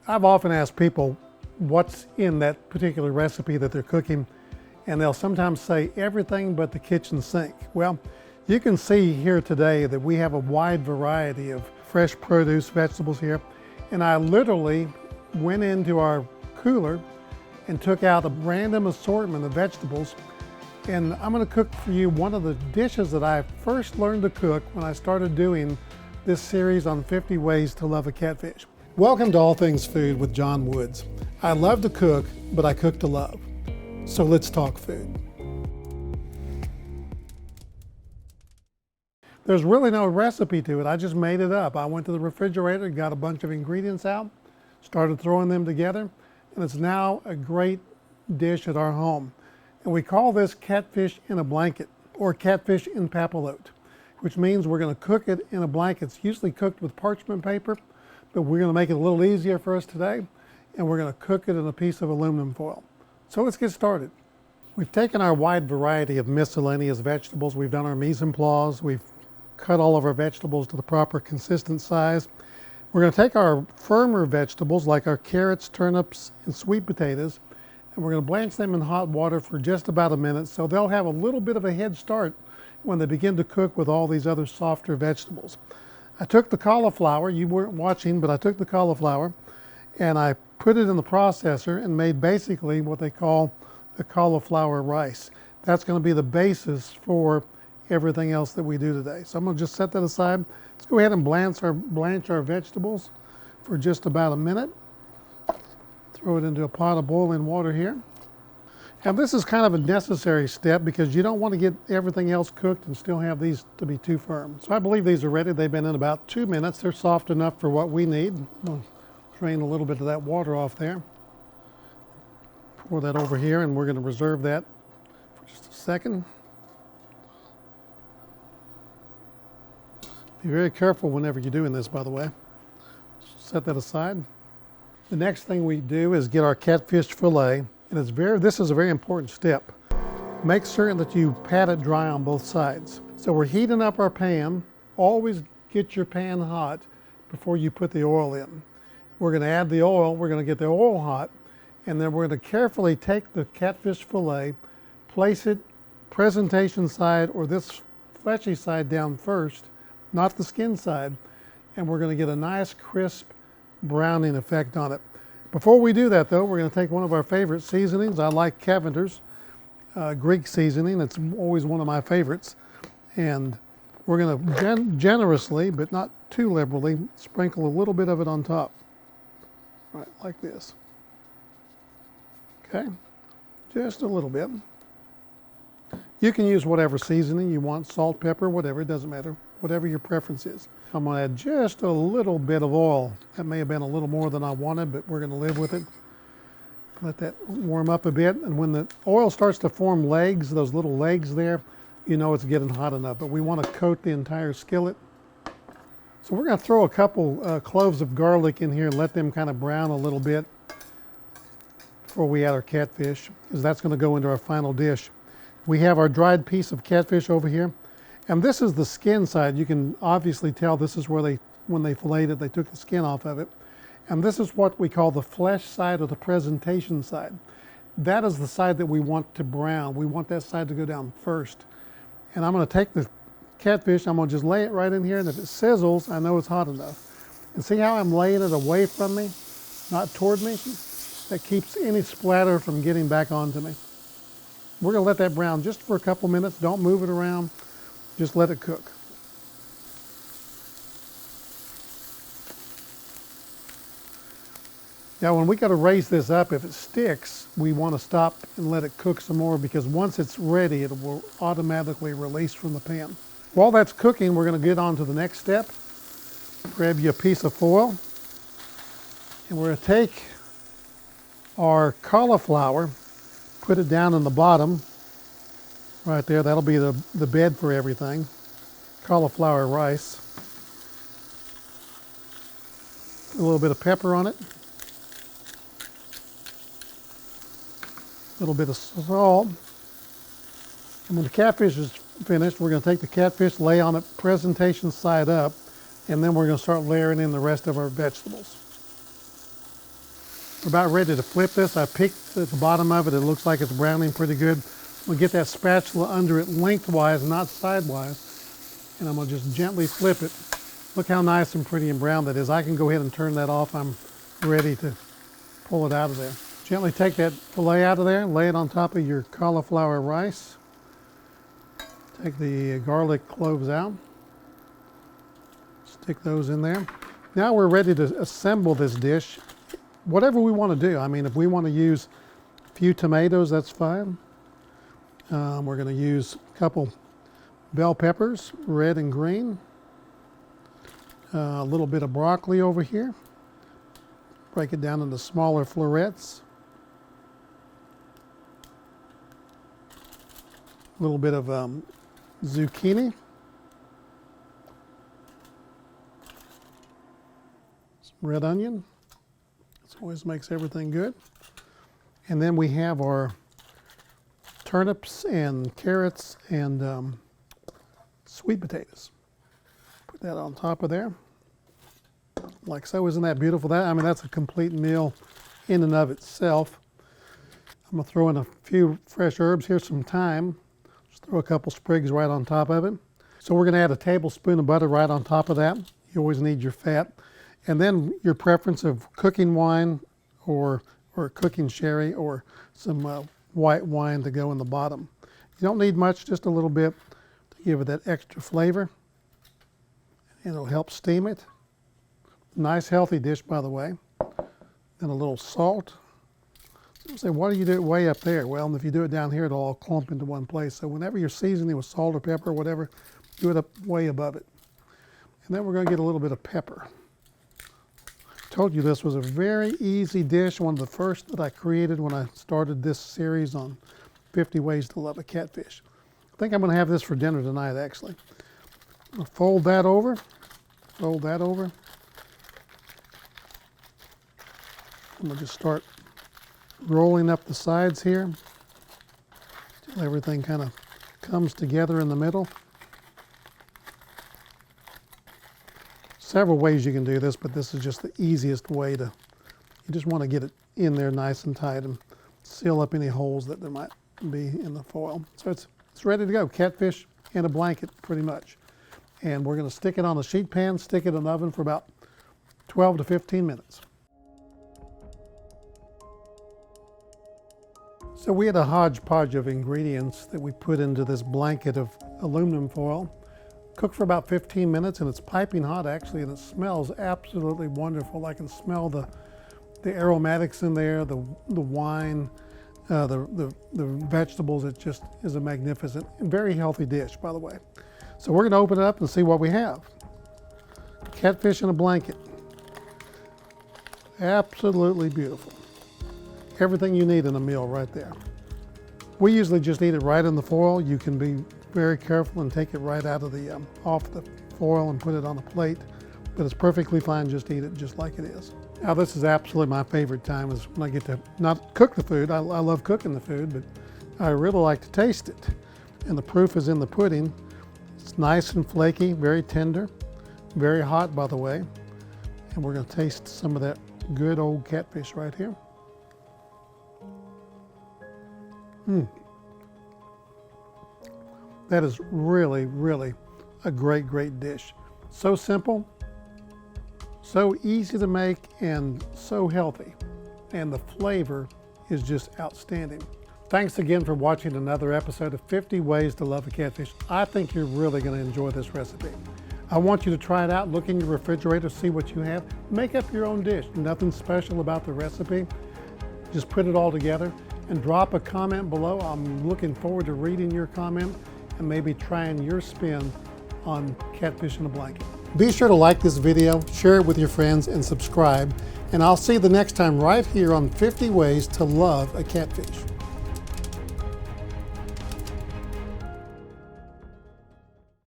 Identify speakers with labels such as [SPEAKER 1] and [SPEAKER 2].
[SPEAKER 1] I've often asked people what's in that particular recipe that they're cooking, and they'll sometimes say everything but the kitchen sink. Well, you can see here today that we have a wide variety of fresh produce, vegetables here, and I literally went into our cooler and took out a random assortment of vegetables, and I'm going to cook for you one of the dishes that I first learned to cook when I started doing this series on 50 ways to love a catfish. Welcome to All Things Food with John Woods. I love to cook, but I cook to love. So let's talk food. There's really no recipe to it. I just made it up. I went to the refrigerator, got a bunch of ingredients out, started throwing them together, and it's now a great dish at our home. And we call this catfish in a blanket, or catfish en papillote, which means we're going to cook it in a blanket. It's usually cooked with parchment paper, but we're going to make it a little easier for us today, and we're going to cook it in a piece of aluminum foil. So let's get started. We've taken our wide variety of miscellaneous vegetables. We've done our mise en place. We've cut all of our vegetables to the proper consistent size. We're going to take our firmer vegetables like our carrots, turnips, and sweet potatoes, and we're going to blanch them in hot water for just about a minute so they'll have a little bit of a head start when they begin to cook with all these other softer vegetables. I took the cauliflower, you weren't watching, but I took the cauliflower and I put it in the processor and made basically what they call a cauliflower rice. That's going to be the basis for everything else that we do today. So I'm going to just set that aside. Let's go ahead and blanch our vegetables for just about a minute. Throw it into a pot of boiling water here. And this is kind of a necessary step because you don't want to get everything else cooked and still have these to be too firm. So I believe these are ready. They've been in about 2 minutes. They're soft enough for what we need. I'll drain a little bit of that water off there. Pour that over here, and we're going to reserve that for just a second. Be very careful whenever you're doing this, by the way. Set that aside. The next thing we do is get our catfish fillet, and this is a very important step. Make certain that you pat it dry on both sides. So we're heating up our pan. Always get your pan hot before you put the oil in. We're going to add the oil, we're going to get the oil hot, and then we're going to carefully take the catfish fillet, place it presentation side or this fleshy side down first, not the skin side, and we're going to get a nice crisp browning effect on it. Before we do that though, we're going to take one of our favorite seasonings. I like Cavender's Greek seasoning. It's always one of my favorites. And we're going to generously, but not too liberally, sprinkle a little bit of it on top. Right, like this. Okay, just a little bit. You can use whatever seasoning you want, salt, pepper, whatever, it doesn't matter, whatever your preference is. I'm going to add just a little bit of oil. That may have been a little more than I wanted, but we're going to live with it. Let that warm up a bit, and when the oil starts to form legs, those little legs there, you know it's getting hot enough, but we want to coat the entire skillet. So we're going to throw a couple cloves of garlic in here and let them kind of brown a little bit before we add our catfish, because that's going to go into our final dish. We have our dried piece of catfish over here, and this is the skin side. You can obviously tell this is where when they filleted it, they took the skin off of it. And this is what we call the flesh side or the presentation side. That is the side that we want to brown. We want that side to go down first. And I'm going to take the catfish, I'm going to just lay it right in here, and if it sizzles, I know it's hot enough. And see how I'm laying it away from me, not toward me? That keeps any splatter from getting back onto me. We're going to let that brown just for a couple minutes. Don't move it around. Just let it cook. Now when we got to raise this up, if it sticks, we want to stop and let it cook some more, because once it's ready, it will automatically release from the pan. While that's cooking, we're going to get on to the next step. Grab you a piece of foil, and we're going to take our cauliflower, put it down in the bottom, right there. That'll be the bed for everything. Cauliflower rice. A little bit of pepper on it. A little bit of salt. And when the catfish is finished, we're going to take the catfish, lay on it presentation side up, and then we're going to start layering in the rest of our vegetables. We're about ready to flip this. I picked at the bottom of it. It looks like it's browning pretty good. We'll get that spatula under it lengthwise, not sidewise. And I'm gonna just gently flip it. Look how nice and pretty and brown that is. I can go ahead and turn that off. I'm ready to pull it out of there. Gently take that fillet out of there, lay it on top of your cauliflower rice. Take the garlic cloves out. Stick those in there. Now we're ready to assemble this dish. Whatever we want to do. I mean, if we want to use a few tomatoes, that's fine. We're going to use a couple bell peppers, red and green. A little bit of broccoli over here. Break it down into smaller florets. A little bit of zucchini. Some red onion. This always makes everything good. And then we have our turnips and carrots and sweet potatoes. Put that on top of there. Like so. Isn't that beautiful? I mean, that's a complete meal in and of itself. I'm gonna throw in a few fresh herbs. Here's some thyme. Just throw a couple sprigs right on top of it. So we're gonna add a tablespoon of butter right on top of that. You always need your fat. And then your preference of cooking wine or cooking sherry or some white wine to go in the bottom. You don't need much, just a little bit to give it that extra flavor. It'll help steam it. Nice healthy dish, by the way. Then a little salt. People say, why do you do it way up there? Well, if you do it down here, it'll all clump into one place. So whenever you're seasoning with salt or pepper or whatever, do it up way above it. And then we're going to get a little bit of pepper. Told you this was a very easy dish, one of the first that I created when I started this series on 50 Ways to Love a Catfish. I think I'm going to have this for dinner tonight, actually. I'm going to fold that over, I'm going to just start rolling up the sides here until everything kind of comes together in the middle. Several ways you can do this, but this is just the easiest way to, you just want to get it in there nice and tight and seal up any holes that there might be in the foil. So it's ready to go. Catfish in a blanket, pretty much. And we're going to stick it on a sheet pan, stick it in the oven for about 12 to 15 minutes. So we had a hodgepodge of ingredients that we put into this blanket of aluminum foil. Cooked for about 15 minutes, and it's piping hot actually, and it smells absolutely wonderful. I can smell the aromatics in there, the wine, the vegetables. It just is a magnificent and very healthy dish, by the way. So we're going to open it up and see what we have. Catfish in a blanket. Absolutely beautiful. Everything you need in a meal right there. We usually just eat it right in the foil. You can be very careful and take it right out of the off the foil and put it on a plate, but it's perfectly fine. Just eat it just like it is. Now this is absolutely my favorite time, is when I get to not cook the food. I love cooking the food, but I really like to taste it, and the proof is in the pudding. It's nice and flaky, very tender, very hot, by the way, and we're going to taste some of that good old catfish right here. That is really, really a great, great dish. So simple, so easy to make, and so healthy. And the flavor is just outstanding. Thanks again for watching another episode of 50 Ways to Love a Catfish. I think you're really going to enjoy this recipe. I want you to try it out, look in your refrigerator, see what you have. Make up your own dish. Nothing special about the recipe. Just put it all together and drop a comment below. I'm looking forward to reading your comment and maybe trying your spin on catfish in a blanket. Be sure to like this video, share it with your friends, and subscribe. And I'll see you the next time right here on 50 Ways to Love a Catfish.